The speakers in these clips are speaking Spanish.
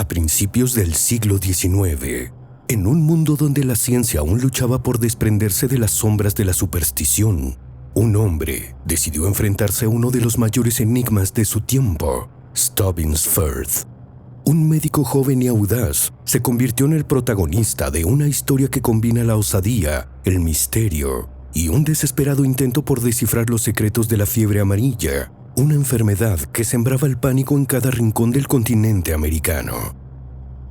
A principios del siglo XIX, en un mundo donde la ciencia aún luchaba por desprenderse de las sombras de la superstición, un hombre decidió enfrentarse a uno de los mayores enigmas de su tiempo, Stubbins Firth. Un médico joven y audaz se convirtió en el protagonista de una historia que combina la osadía, el misterio y un desesperado intento por descifrar los secretos de la fiebre amarilla, una enfermedad que sembraba el pánico en cada rincón del continente americano.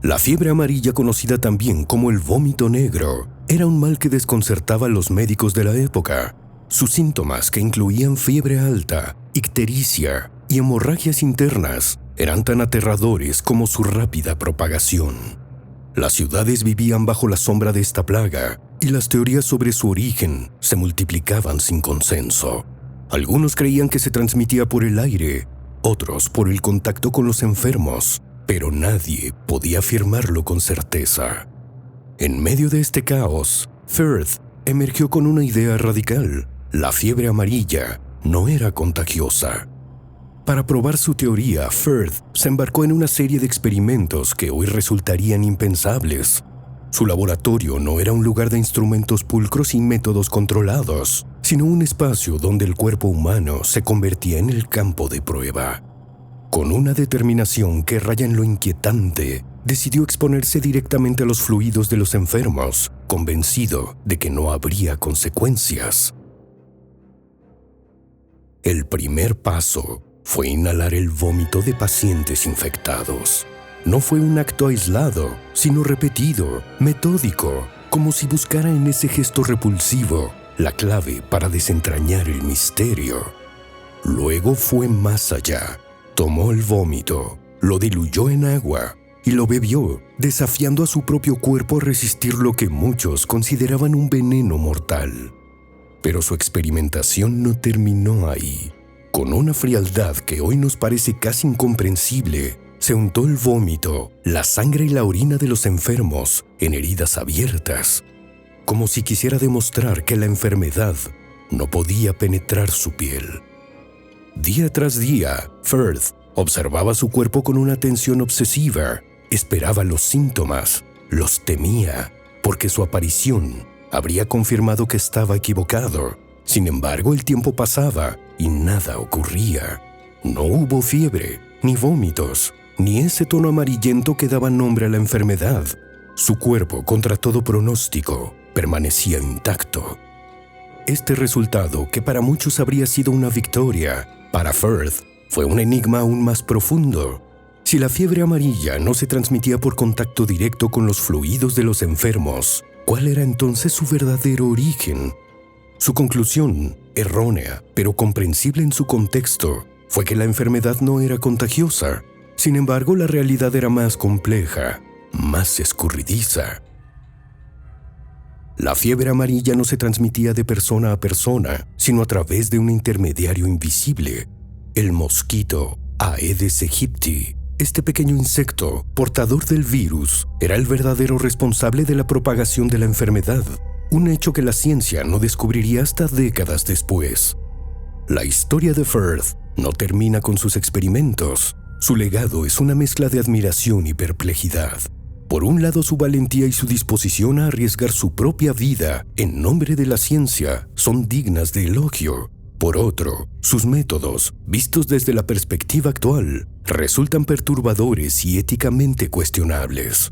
La fiebre amarilla, conocida también como el vómito negro, era un mal que desconcertaba a los médicos de la época. Sus síntomas, que incluían fiebre alta, ictericia y hemorragias internas, eran tan aterradores como su rápida propagación. Las ciudades vivían bajo la sombra de esta plaga y las teorías sobre su origen se multiplicaban sin consenso. Algunos creían que se transmitía por el aire, otros por el contacto con los enfermos, pero nadie podía afirmarlo con certeza. En medio de este caos, Firth emergió con una idea radical: la fiebre amarilla no era contagiosa. Para probar su teoría, Firth se embarcó en una serie de experimentos que hoy resultarían impensables. Su laboratorio no era un lugar de instrumentos pulcros y métodos controlados, sino un espacio donde el cuerpo humano se convertía en el campo de prueba. Con una determinación que raya en lo inquietante, decidió exponerse directamente a los fluidos de los enfermos, convencido de que no habría consecuencias. El primer paso fue inhalar el vómito de pacientes infectados. No fue un acto aislado, sino repetido, metódico, como si buscara en ese gesto repulsivo la clave para desentrañar el misterio. Luego fue más allá. Tomó el vómito, lo diluyó en agua y lo bebió, desafiando a su propio cuerpo a resistir lo que muchos consideraban un veneno mortal. Pero su experimentación no terminó ahí. Con una frialdad que hoy nos parece casi incomprensible, se untó el vómito, la sangre y la orina de los enfermos en heridas abiertas, como si quisiera demostrar que la enfermedad no podía penetrar su piel. Día tras día, Firth observaba su cuerpo con una atención obsesiva, esperaba los síntomas, los temía, porque su aparición habría confirmado que estaba equivocado. Sin embargo, el tiempo pasaba y nada ocurría. No hubo fiebre, ni vómitos, ni ese tono amarillento que daba nombre a la enfermedad. Su cuerpo, contra todo pronóstico, permanecía intacto. Este resultado, que para muchos habría sido una victoria, para Firth fue un enigma aún más profundo. Si la fiebre amarilla no se transmitía por contacto directo con los fluidos de los enfermos, ¿cuál era entonces su verdadero origen? Su conclusión, errónea pero comprensible en su contexto, fue que la enfermedad no era contagiosa. Sin embargo, la realidad era más compleja, más escurridiza. La fiebre amarilla no se transmitía de persona a persona, sino a través de un intermediario invisible, el mosquito Aedes aegypti. Este pequeño insecto, portador del virus, era el verdadero responsable de la propagación de la enfermedad, un hecho que la ciencia no descubriría hasta décadas después. La historia de Firth no termina con sus experimentos. Su legado es una mezcla de admiración y perplejidad. Por un lado, su valentía y su disposición a arriesgar su propia vida en nombre de la ciencia son dignas de elogio. Por otro, sus métodos, vistos desde la perspectiva actual, resultan perturbadores y éticamente cuestionables.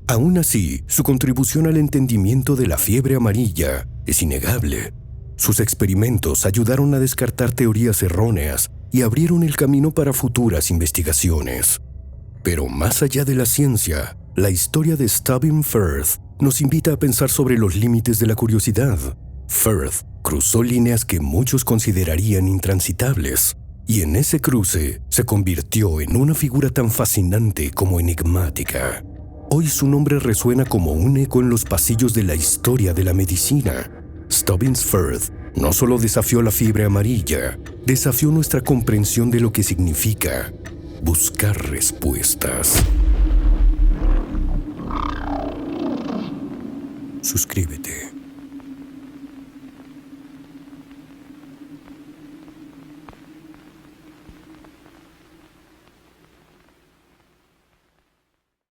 Aún así, su contribución al entendimiento de la fiebre amarilla es innegable. Sus experimentos ayudaron a descartar teorías erróneas y abrieron el camino para futuras investigaciones. Pero más allá de la ciencia, la historia de Stubbins Firth nos invita a pensar sobre los límites de la curiosidad. Firth cruzó líneas que muchos considerarían intransitables, y en ese cruce se convirtió en una figura tan fascinante como enigmática. Hoy su nombre resuena como un eco en los pasillos de la historia de la medicina. Stubbins Firth no solo desafió la fiebre amarilla, desafió nuestra comprensión de lo que significa buscar respuestas. Suscríbete.